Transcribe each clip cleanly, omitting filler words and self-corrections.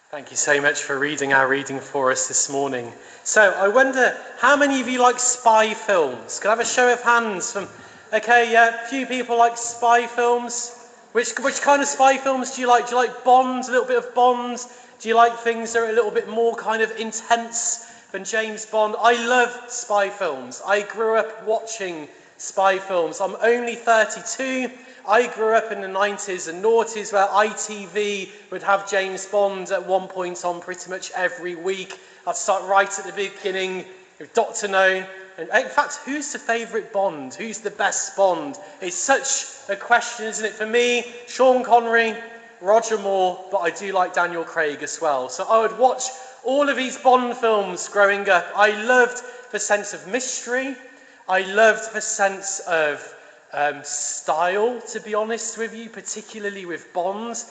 Thank you so much for reading our reading for us this morning. So, I wonder, how many of you like spy films? Can I have a show of hands from... Okay, yeah, a few people like spy films. Which kind of spy films do you like? Do you like Bond, a little bit of Bond? Do you like things that are a little bit more kind of intense than James Bond? I love spy films. I grew up watching spy films. I'm only 32. I grew up in the 90s and noughties where ITV would have James Bond at one point on pretty much every week. I'd start right at the beginning with Dr. No. And in fact, who's the favourite Bond? Who's the best Bond? It's such a question, isn't it? For me, Sean Connery, Roger Moore, but I do like Daniel Craig as well. So I would watch all of these Bond films growing up. I loved the sense of mystery. I loved the sense of style, to be honest with you, particularly with Bond.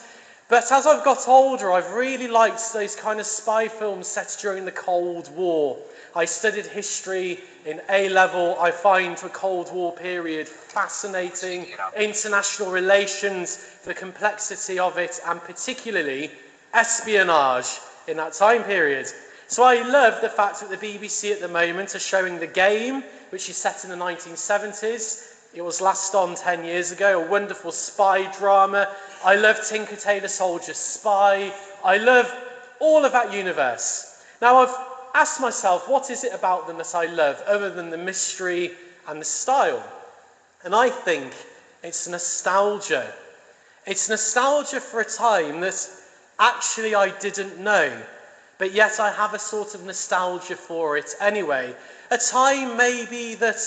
But as I've got older, I've really liked those kind of spy films set during the Cold War. I studied history in A-level. I find the Cold War period fascinating, international relations, the complexity of it, and particularly espionage in that time period. So I love the fact that the BBC at the moment are showing The Game, which is set in the 1970s. It was last on 10 years ago, a wonderful spy drama. I love Tinker Tailor Soldier Spy. I love all of that universe. Now, I've asked myself, what is it about them that I love, other than the mystery and the style? And I think it's nostalgia. It's nostalgia for a time that actually I didn't know, but yet I have a sort of nostalgia for it anyway. A time maybe that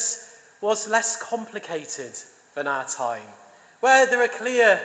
was less complicated than our time, where there are clear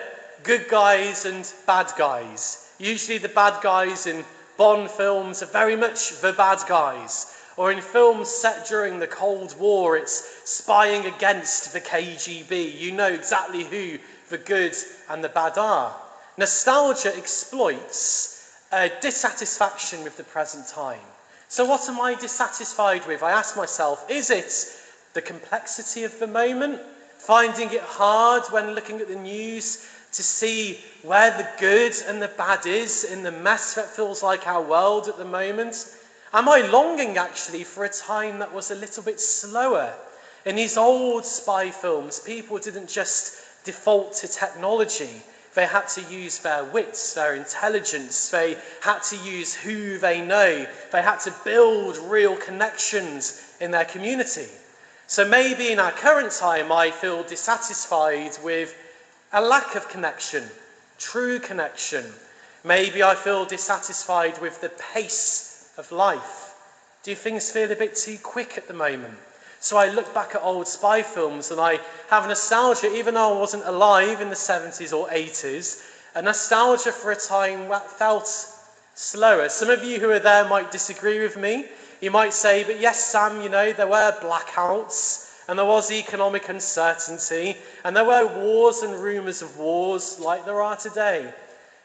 good guys and bad guys. Usually the bad guys in Bond films are very much the bad guys, or in films set during the Cold War, it's spying against the KGB. You know exactly who the good and the bad are. Nostalgia exploits dissatisfaction with the present time. So what am I dissatisfied with? I ask myself, is it the complexity of the moment, finding it hard when looking at the news to see where the good and the bad is in the mess that feels like our world at the moment? Am I longing actually for a time that was a little bit slower? In these old spy films, people didn't just default to technology. They had to use their wits, their intelligence. They had to use who they know. They had to build real connections in their community. So maybe in our current time, I feel dissatisfied with a lack of connection, true connection. Maybe I feel dissatisfied with the pace of life. Do things feel a bit too quick at the moment? So I look back at old spy films and I have nostalgia, even though I wasn't alive in the 70s or 80s, a nostalgia for a time that felt slower. Some of you who are there might disagree with me. You might say, but yes, Sam, you know, there were blackouts, and there was economic uncertainty, and there were wars and rumours of wars like there are today.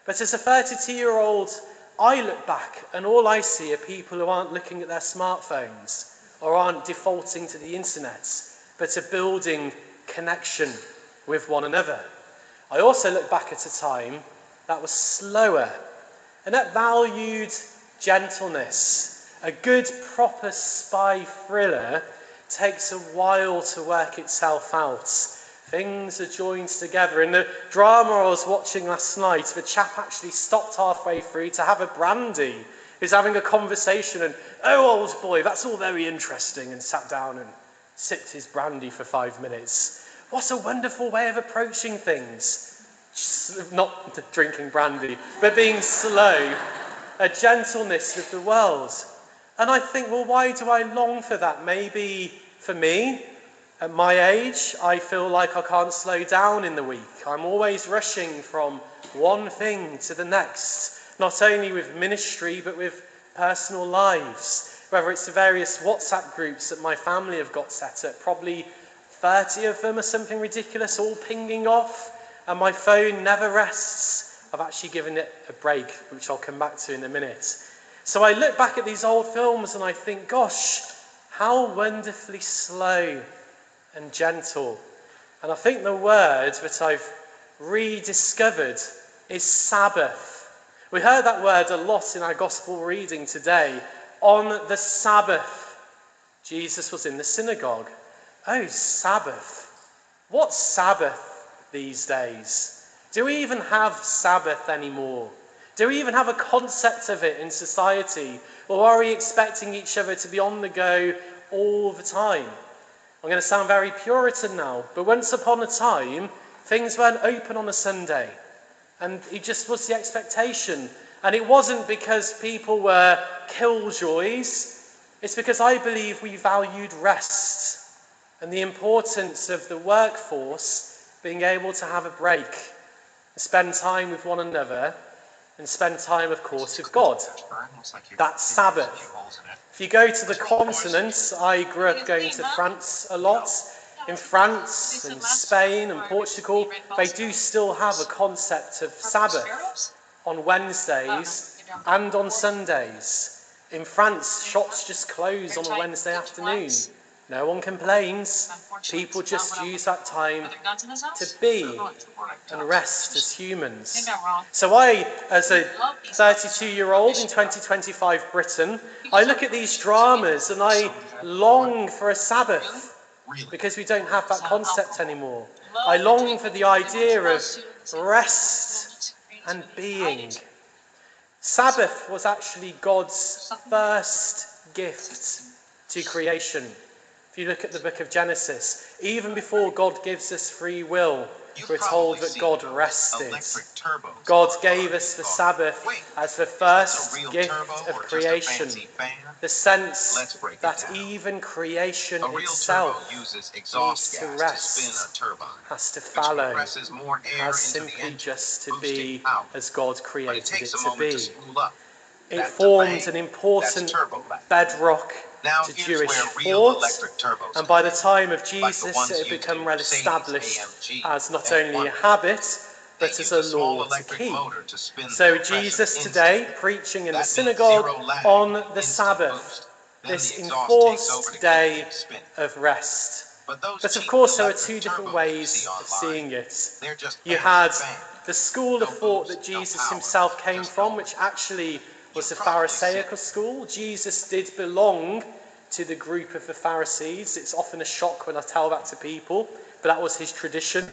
But as a 32-year-old, I look back, and all I see are people who aren't looking at their smartphones, or aren't defaulting to the internet, but are building connection with one another. I also look back at a time that was slower, and that valued gentleness. A good, proper spy thriller takes a while to work itself out. Things are joined together. In the drama I was watching last night, the chap actually stopped halfway through to have a brandy. He's having a conversation and, oh, old boy, that's all very interesting, and sat down and sipped his brandy for 5 minutes. What a wonderful way of approaching things. Not drinking brandy, but being slow. A gentleness with the world. And I think, well, why do I long for that? Maybe for me, at my age, I feel like I can't slow down in the week. I'm always rushing from one thing to the next, not only with ministry, but with personal lives. Whether it's the various WhatsApp groups that my family have got set up, probably 30 of them or something ridiculous, all pinging off, and my phone never rests. I've actually given it a break, which I'll come back to in a minute. So I look back at these old films and I think, gosh, how wonderfully slow and gentle. And I think the word that I've rediscovered is Sabbath. We heard that word a lot in our gospel reading today. On the Sabbath, Jesus was in the synagogue. Oh, Sabbath. What's Sabbath these days? Do we even have Sabbath anymore? Do we even have a concept of it in society? Or are we expecting each other to be on the go all the time? I'm going to sound very Puritan now, but once upon a time, things weren't open on a Sunday. And it just was the expectation. And it wasn't because people were killjoys. It's because I believe we valued rest and the importance of the workforce being able to have a break and spend time with one another and spend time, of course, with God. That's Sabbath. If you go to the continent, I grew up going to France a lot. In France and Spain and Portugal, they do still have a concept of Sabbath on Wednesdays and on Sundays. In France, shops just close on a Wednesday afternoon. No one complains. People just use that time to be and rest as humans. So I, as a 32-year-old in 2025 Britain, I look at these dramas and I long for a Sabbath. Because we don't have that concept anymore. I long for the idea of rest and being. Sabbath was actually God's first gift to creation. If you look at the book of Genesis, even before God gives us free will, we're told that God rested. God gave us the Sabbath as the first gift of creation. The sense that even creation itself needs to rest, has to fallow, has simply just to be as God created it to be. It formed an important bedrock to Jewish thought, and by the time of Jesus it had become well established as not only a habit, but as a law to keep. So Jesus today, preaching in the synagogue on the Sabbath, this enforced day of rest. But of course there are two different ways of seeing it. You had the school of thought that Jesus himself came from, which actually was the Pharisaical school. Jesus did belong to the group of the Pharisees. It's often a shock when I tell that to people, but that was his tradition.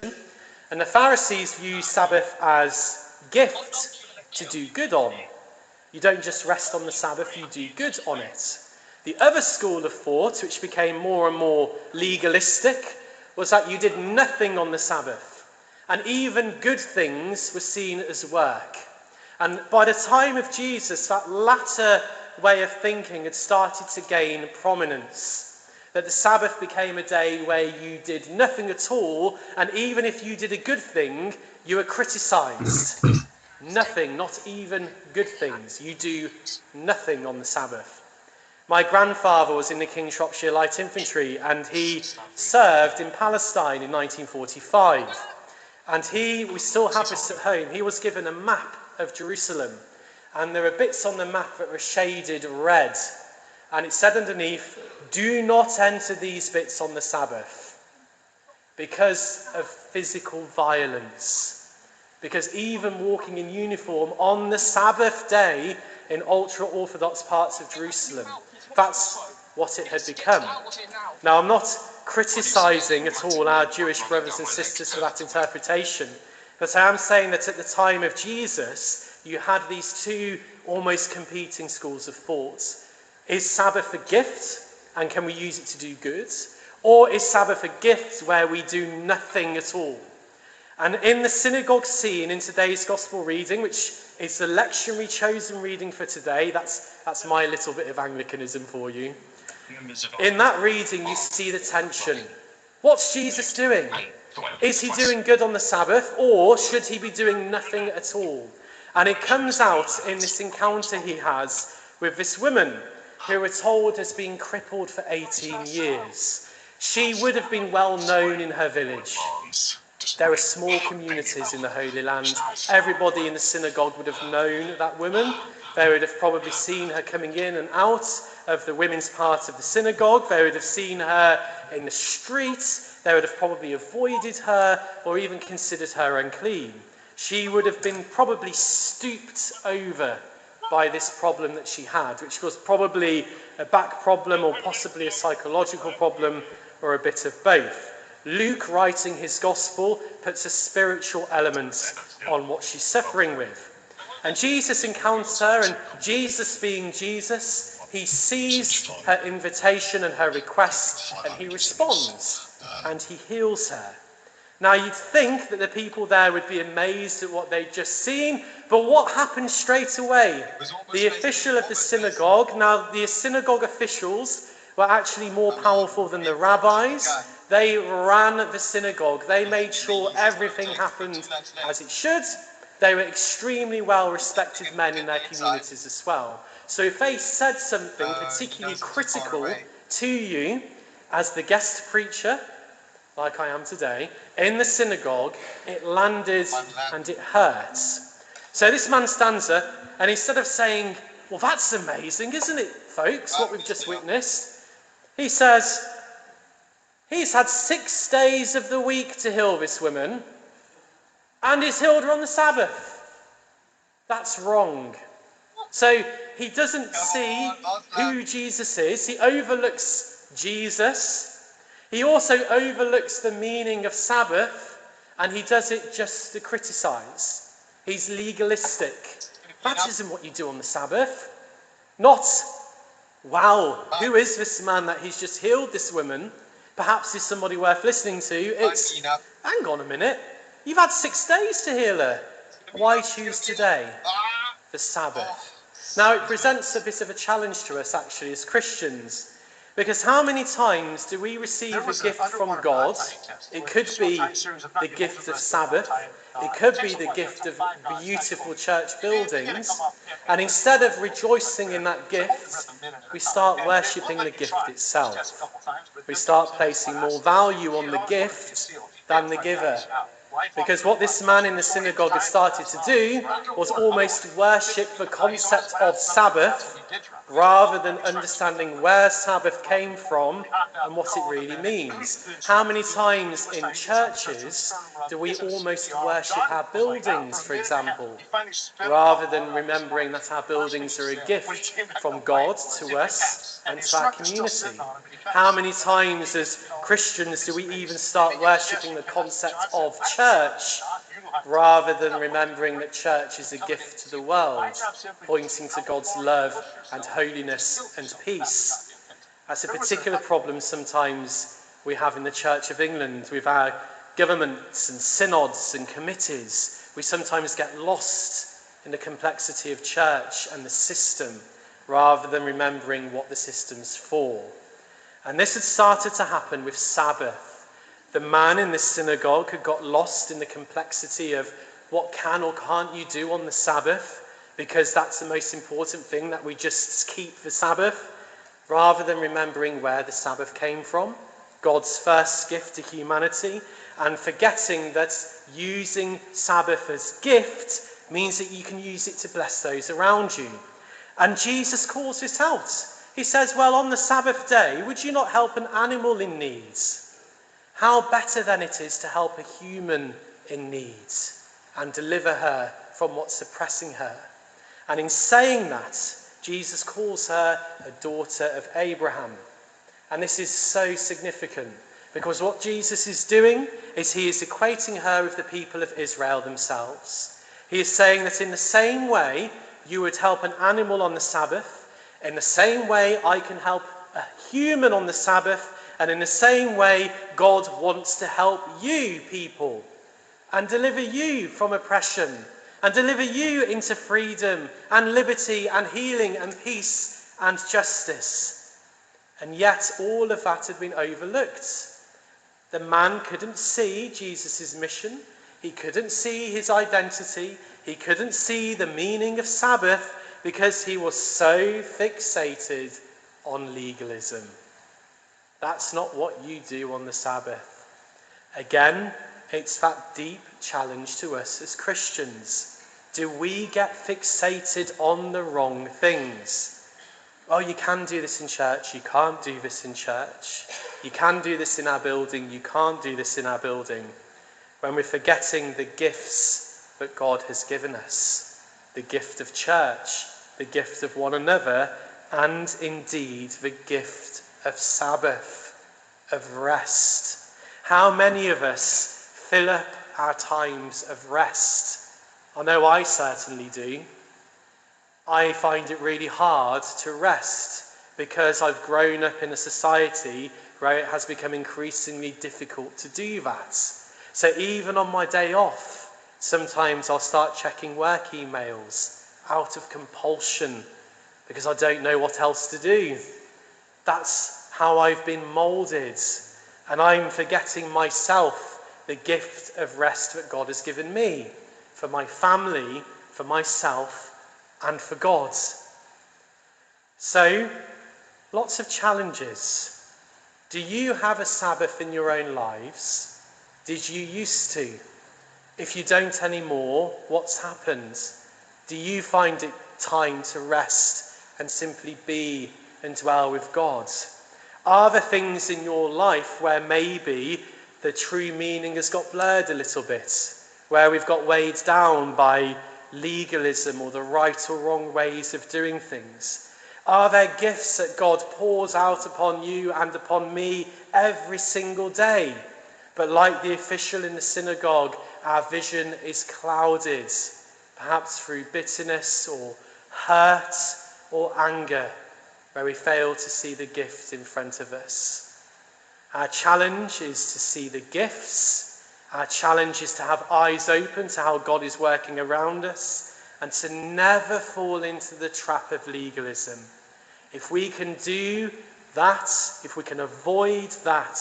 And the Pharisees view Sabbath as gift to do good on. You don't just rest on the Sabbath, you do good on it. The other school of thought, which became more and more legalistic, was that you did nothing on the Sabbath. And even good things were seen as work. And by the time of Jesus, that latter way of thinking had started to gain prominence. That the Sabbath became a day where you did nothing at all, and even if you did a good thing, you were criticised. Nothing, not even good things. You do nothing on the Sabbath. My grandfather was in the King Shropshire Light Infantry, and he served in Palestine in 1945. And we still have this at home. He was given a map of Jerusalem, and there are bits on the map that were shaded red, and it said underneath, "Do not enter these bits on the Sabbath," because of physical violence. Because even walking in uniform on the Sabbath day in ultra-Orthodox parts of Jerusalem, that's what it had become. Now, I'm not criticising at all our Jewish brothers and sisters for that interpretation, but I am saying that at the time of Jesus, you had these two almost competing schools of thought. Is Sabbath a gift, and can we use it to do good? Or is Sabbath a gift where we do nothing at all? And in the synagogue scene in today's gospel reading, which is the lectionary chosen reading for today, that's my little bit of Anglicanism for you. In that reading, you see the tension. What's Jesus doing? Is he doing good on the Sabbath, or should he be doing nothing at all? And it comes out in this encounter he has with this woman who we're told has been crippled for 18 years. She would have been well known in her village. There are small communities in the Holy Land. Everybody in the synagogue would have known that woman. They would have probably seen her coming in and out of the women's part of the synagogue. They would have seen her in the street. They would have probably avoided her or even considered her unclean. she would have been probably stooped over by this problem that she had, which was probably a back problem or possibly a psychological problem or a bit of both. Luke, writing his gospel, puts a spiritual element on what she's suffering with. And Jesus encounters her, and Jesus being Jesus, he sees her invitation and her request, and he responds, and he heals her. Now, you'd think that the people there would be amazed at what they'd just seen, but what happened straight away? The official of the synagogue, now the synagogue officials were actually more powerful than the rabbis. They ran the synagogue. They made sure everything happened as it should. They were extremely well-respected men in their communities as well. So if they said something particularly critical to you as the guest preacher, like I am today, in the synagogue, it landed and it hurts. So this man stands up, and instead of saying, well, that's amazing, isn't it, folks, what we've just witnessed? He says, he's had 6 days of the week to heal this woman, and he's healed her on the Sabbath. That's wrong. So he doesn't see who Jesus is. He overlooks Jesus. He also overlooks the meaning of Sabbath, and he does it just to criticize. He's legalistic. That isn't what you do on the Sabbath. Not, wow, who is this man that he's just healed this woman? Perhaps he's somebody worth listening to. It's, hang on a minute, you've had 6 days to heal her. Why choose today, the Sabbath? Now, it presents a bit of a challenge to us, actually, as Christians. Because how many times do we receive a gift from God? It could be the gift of Sabbath. It could be the gift of beautiful church buildings. And instead of rejoicing in that gift, we start worshipping the gift itself. We start placing more value on the gift than the giver. Because what this man in the synagogue had started to do was almost worship the concept of Sabbath rather than understanding where Sabbath came from and what it really means. How many times in churches do we almost worship our buildings, for example, rather than remembering that our buildings are a gift from God to us and to our community? How many times as Christians do we even start worshipping the concept of church rather than remembering that church is a gift to the world, pointing to God's love and holiness and peace? That's a particular problem sometimes we have in the Church of England with our governments and synods and committees. We sometimes get lost in the complexity of church and the system rather than remembering what the system's for. And this had started to happen with Sabbath. The man in the synagogue had got lost in the complexity of what can or can't you do on the Sabbath, because that's the most important thing, that we just keep the Sabbath, rather than remembering where the Sabbath came from, God's first gift to humanity, and forgetting that using Sabbath as gift means that you can use it to bless those around you. And Jesus calls this out. He says, well, on the Sabbath day, would you not help an animal in need? How better then it is to help a human in need and deliver her from what's oppressing her. And in saying that, Jesus calls her a daughter of Abraham. And this is so significant, because what Jesus is doing is he is equating her with the people of Israel themselves. He is saying that in the same way you would help an animal on the Sabbath, in the same way I can help a human on the Sabbath, and in the same way God wants to help you people and deliver you from oppression and deliver you into freedom and liberty and healing and peace and justice. And yet all of that had been overlooked. The man couldn't see Jesus' mission. He couldn't see his identity. He couldn't see the meaning of Sabbath because he was so fixated on legalism. That's not what you do on the Sabbath. Again, it's that deep challenge to us as Christians. Do we get fixated on the wrong things? Oh, you can do this in church, you can't do this in church. You can do this in our building, you can't do this in our building. When we're forgetting the gifts that God has given us. The gift of church, the gift of one another, and indeed the gift of Sabbath, of rest. How many of us fill up our times of rest? I know I certainly do. I find it really hard to rest because I've grown up in a society where it has become increasingly difficult to do that. So even on my day off, sometimes I'll start checking work emails out of compulsion because I don't know what else to do. That's how I've been moulded, and I'm forgetting myself, the gift of rest that God has given me, for my family, for myself, and for God. So, lots of challenges. Do you have a Sabbath in your own lives? Did you used to? If you don't anymore, what's happened? Do you find it time to rest and simply be and dwell with God? Are there things in your life where maybe the true meaning has got blurred a little bit, where we've got weighed down by legalism or the right or wrong ways of doing things? Are there gifts that God pours out upon you and upon me every single day? But like the official in the synagogue, our vision is clouded, perhaps through bitterness or hurt or anger, where we fail to see the gift in front of us. Our challenge is to see the gifts. Our challenge is to have eyes open to how God is working around us and to never fall into the trap of legalism. If we can do that, if we can avoid that,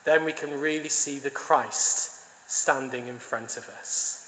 then we can really see the Christ standing in front of us.